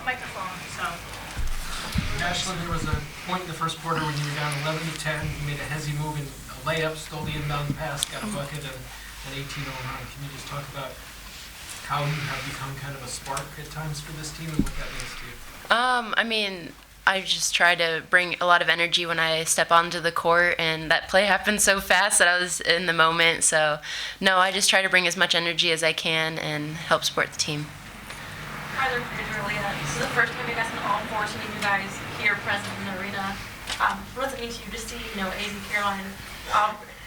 microphone. So. Ashlynn, there was a point in the first quarter when you were down 11-10. You made a hezzy move and a layup, stole the inbound pass, got a bucket, and an 18-0 run. Can you just talk about how you have become kind of a spark at times for this team and what that means to you? I mean, I just try to bring a lot of energy when I step onto the court, and that play happened so fast that I was in the moment. So, no, I just try to bring as much energy as I can and help support the team. Hi there, Paige Bueckers. This is the first time you guys in all 14 of you guys here present in the arena. What does it mean to you to see, AZ, Caroline,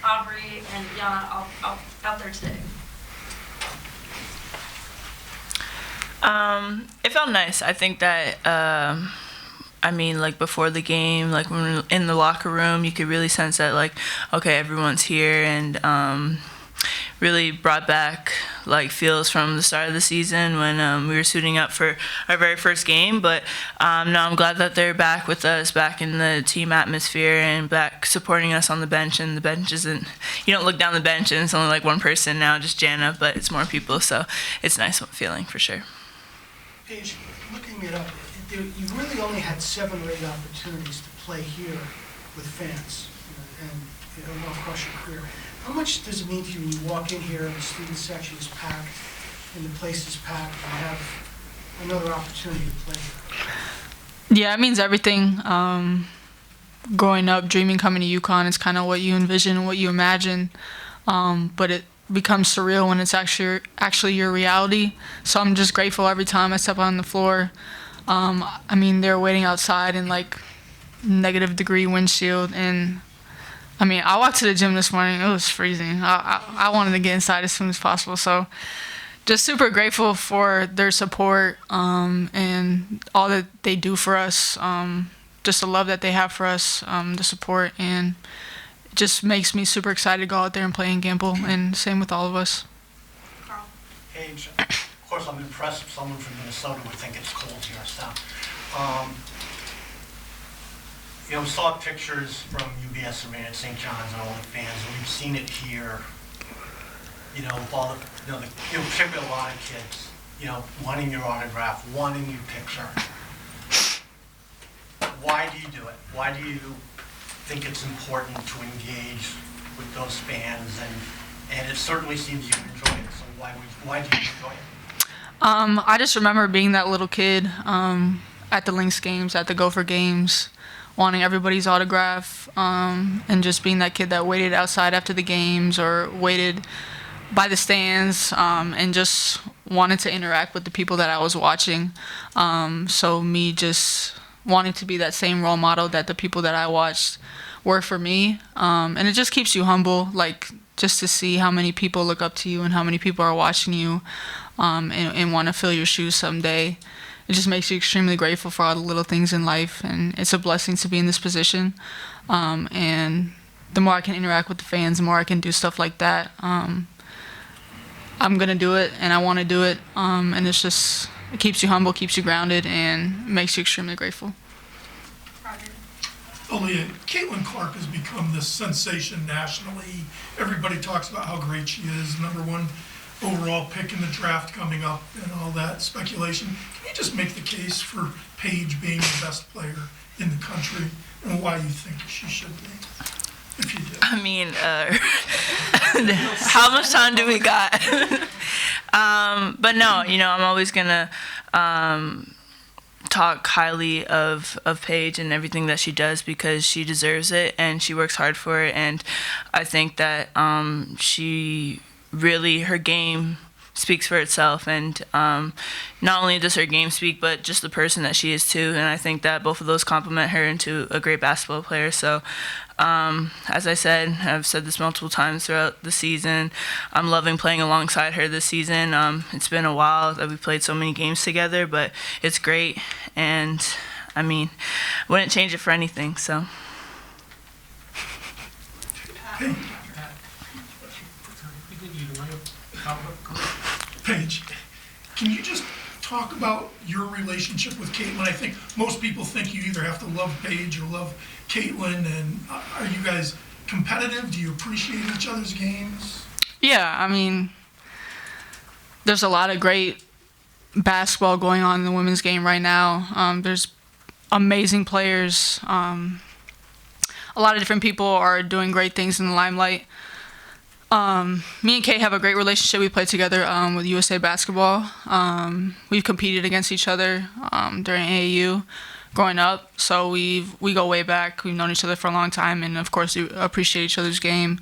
Aubrey, and Yana out there today? It felt nice. I think that, before the game, like when we were in the locker room, you could really sense that, like, okay, everyone's here, and really brought back, like, feels from the start of the season when we were suiting up for our very first game. But no, I'm glad that they're back with us, back in the team atmosphere, and back supporting us on the bench. And the bench isn't, you don't look down the bench and it's only like one person now, just Jana, but it's more people, so it's a nice feeling for sure. Paige, looking it up, you really only had 7 or 8 opportunities to play here with fans and across your career. How much does it mean to you when you walk in here and the student section is packed and the place is packed and you have another opportunity to play here? Yeah, it means everything. Growing up, dreaming coming to UConn is kind of what you envision and what you imagine, but it becomes surreal when it's actually your reality. So I'm just grateful every time I step on the floor. They're waiting outside in like -degree windshield, and I walked to the gym this morning. It was freezing. I wanted to get inside as soon as possible. So just super grateful for their support and all that they do for us. Just the love that they have for us, the support, and it just makes me super excited to go out there and play and gamble, and same with all of us. Carl. Paige, of course I'm impressed if someone from Minnesota would think it's cold here. So, we saw pictures from UBS Arena at St. John's and all the fans, and we've seen it here, with all the, particularly a lot of kids, wanting your autograph, wanting your picture. Why do you do it? Why do you think it's important to engage with those fans? And it certainly seems you enjoy it, so why do you enjoy it? I just remember being that little kid at the Lynx games, at the Gopher games, wanting everybody's autograph, and just being that kid that waited outside after the games or waited by the stands, and just wanted to interact with the people that I was watching. So me just wanting to be that same role model that the people that I watched were for me. And it just keeps you humble, like just to see how many people look up to you and how many people are watching you and want to fill your shoes someday. It just makes you extremely grateful for all the little things in life, and it's a blessing to be in this position. And the more I can interact with the fans, the more I can do stuff like that. I'm gonna do it, and I want to do it. And it keeps you humble, keeps you grounded, and makes you extremely grateful. Aalyiah, Caitlin Clark has become this sensation nationally. Everybody talks about how great she is, #1 overall pick in the draft coming up and all that speculation. Can you just make the case for Paige being the best player in the country and why you think she should be, if you do? How much time do we got? But no, I'm always gonna talk highly of Paige and everything that she does, because she deserves it and she works hard for it. And I think that she really, her game speaks for itself, and not only does her game speak, but just the person that she is too. And I think that both of those complement her into a great basketball player. So as I said, I've said this multiple times throughout the season, I'm loving playing alongside her this season. It's been a while that we played so many games together, but it's great, and wouldn't change it for anything. So Paige, can you just talk about your relationship with Caitlin? I think most people think you either have to love Paige or love Caitlin, and are you guys competitive? Do you appreciate each other's games? Yeah, there's a lot of great basketball going on in the women's game right now. There's amazing players. A lot of different people are doing great things in the limelight. Me and Kay have a great relationship. We play together with USA Basketball. We've competed against each other during AAU growing up, so we go way back. We've known each other for a long time, and of course we appreciate each other's game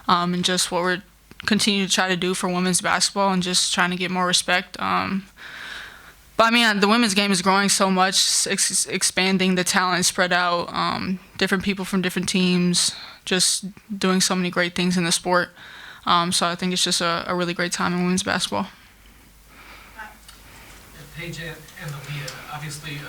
and just what we're continuing to try to do for women's basketball and just trying to get more respect. But I mean, the women's game is growing so much, expanding the talent spread out, different people from different teams, just doing so many great things in the sport. So I think it's just a really great time in women's basketball. Paige and Aalyiah, obviously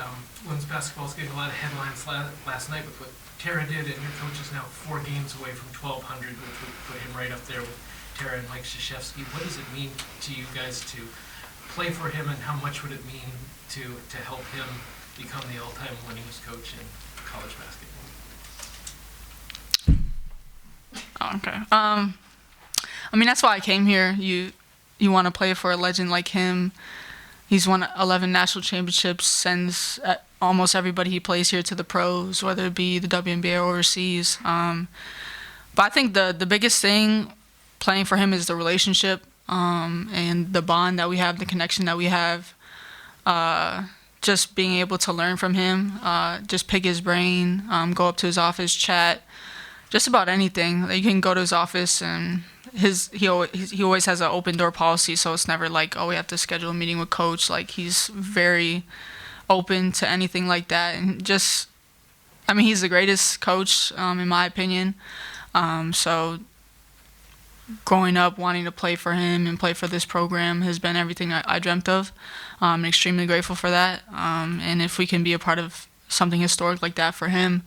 women's basketball is getting a lot of headlines last night with what Tara did, and your coach is now 4 games away from 1,200, which would put him right up there with Tara and Mike Krzyzewski. What does it mean to you guys to play for him, and how much would it mean to help him become the all-time winningest coach in college basketball? Oh, okay. I mean, that's why I came here. You want to play for a legend like him. He's won 11 national championships, sends almost everybody he plays here to the pros, whether it be the WNBA or overseas. But I think the biggest thing playing for him is the relationship and the bond that we have, the connection that we have. Just being able to learn from him, just pick his brain, go up to his office, chat, just about anything. You can go to his office, and he always has an open door policy, so it's never like, oh, we have to schedule a meeting with coach. Like, he's very open to anything like that, and just, I mean, he's the greatest coach in my opinion. So growing up wanting to play for him and play for this program has been everything I dreamt of. I'm extremely grateful for that, and if we can be a part of something historic like that for him,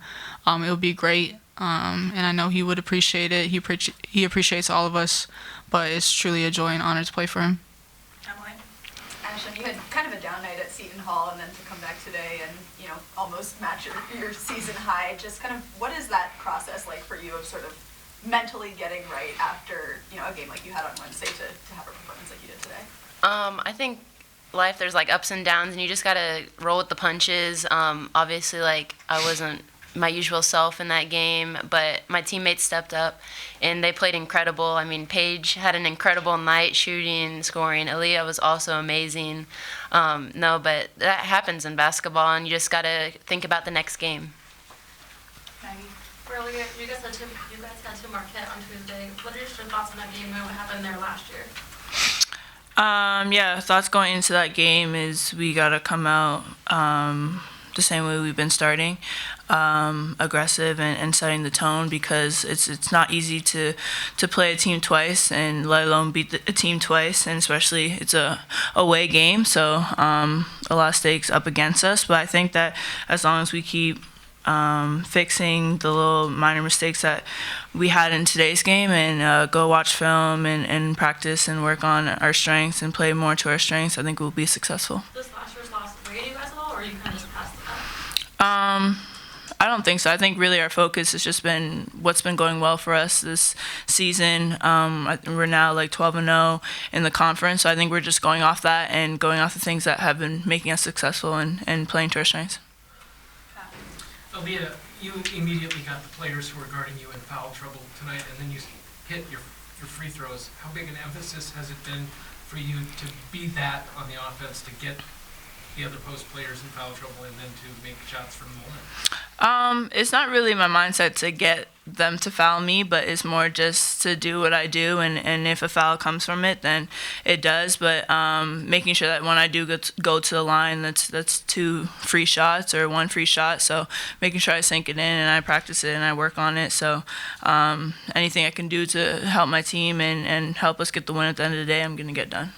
it would be great. And I know he would appreciate it. He appreciates all of us, but it's truly a joy and honor to play for him. Emily? Ashlynn, you had kind of a down night at Seton Hall, and then to come back today and, you know, almost match your season high. Just kind of, what is that process like for you of sort of mentally getting right after, you know, a game like you had on Wednesday to have a performance like you did today? I think life, there's like ups and downs, and you just gotta roll with the punches. Obviously, like, I wasn't my usual self in that game, but my teammates stepped up and they played incredible. I mean, Paige had an incredible night shooting, scoring. Aalyiah was also amazing. But that happens in basketball, and you just gotta think about the next game. Maggie? Earlier, you guys had to Marquette on Tuesday. What are your thoughts on that game and what happened there last year? Yeah, thoughts going into that game is we gotta come out the same way we've been starting, aggressive and setting the tone, because it's not easy to play a team twice, and let alone beat a team twice, and especially it's a away game, so a lot of stakes up against us. But I think that as long as we keep fixing the little minor mistakes that we had in today's game, and go watch film and practice and work on our strengths and play more to our strengths, I think we'll be successful. This last year's loss weighed you guys at all, or you kind of just passed it up? I don't think so. I think really our focus has just been what's been going well for us this season. We're now like 12-0 in the conference, so I think we're just going off that and going off the things that have been making us successful and playing to our strengths. Aalyiah, you immediately got the players who were guarding you in foul trouble tonight, and then you hit your free throws. How big an emphasis has it been for you to be that on the offense, to get the other post players in foul trouble and then to make shots from the line? It's not really my mindset to get them to foul me, but it's more just to do what I do, and if a foul comes from it, then it does. But making sure that when I do go to the line, that's 2 free shots or 1 free shot. So making sure I sink it in and I practice it and I work on it. So anything I can do to help my team and help us get the win at the end of the day, I'm going to get done.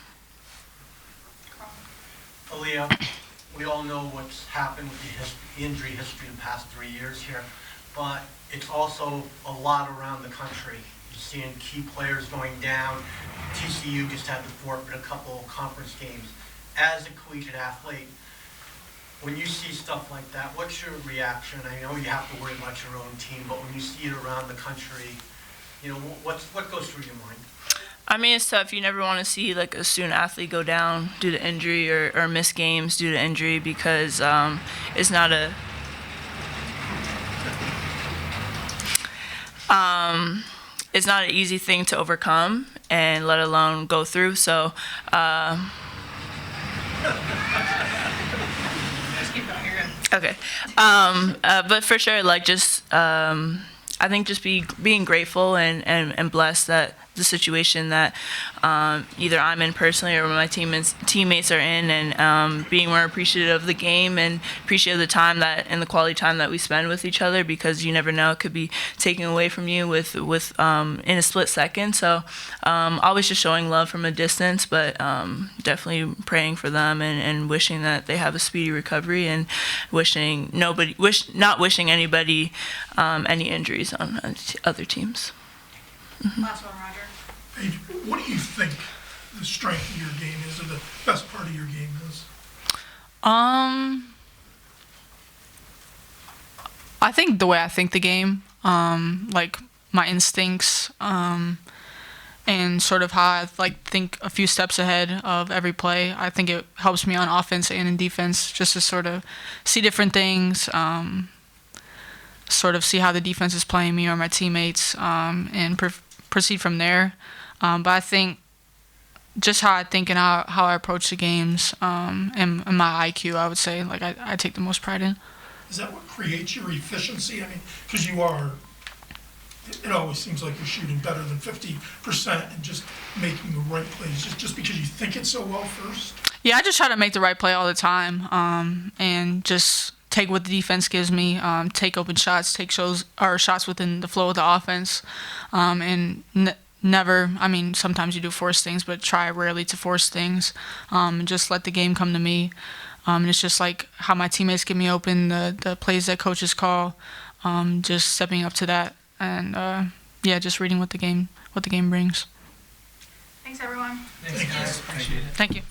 Aalyiah, we all know what's happened with the injury history in the past 3 years here, but it's also a lot around the country. You're seeing key players going down. TCU just had to forfeit a couple of conference games. As a collegiate athlete, when you see stuff like that, what's your reaction? I know you have to worry about your own team, but when you see it around the country, you know, what goes through your mind? I mean, it's tough. You never want to see like a student athlete go down due to injury or miss games due to injury because it's not a it's not an easy thing to overcome and let alone go through. So. Okay, but for sure, like just I think just being grateful and blessed that the situation that either I'm in personally or my teammates are in, and being more appreciative of the game and appreciative of the time that and the quality time that we spend with each other, because you never know, it could be taken away from you with in a split second. So always just showing love from a distance, but definitely praying for them and wishing that they have a speedy recovery, and not wishing anybody any injuries on other teams. Last one, Roger. Paige, what do you think the strength of your game is, or the best part of your game is? I think the way I think the game, like my instincts, and sort of how I like think a few steps ahead of every play. I think it helps me on offense and in defense, just to sort of see different things, sort of see how the defense is playing me or my teammates, and proceed from there. But I think just how I think and how I approach the games, and my IQ, I would say, like I take the most pride in. Is that what creates your efficiency? I mean, because it always seems like you're shooting better than 50% and just making the right plays, just because you think it so well first? Yeah, I just try to make the right play all the time, and just take what the defense gives me, take open shots, take shots within the flow of the offense, and never, I mean, sometimes you do force things, but try rarely to force things, and just let the game come to me. And it's just like how my teammates get me open, the plays that coaches call, just stepping up to that, and yeah, just reading what the game brings. Thanks, everyone. Thanks, guys. Appreciate it. Thank you.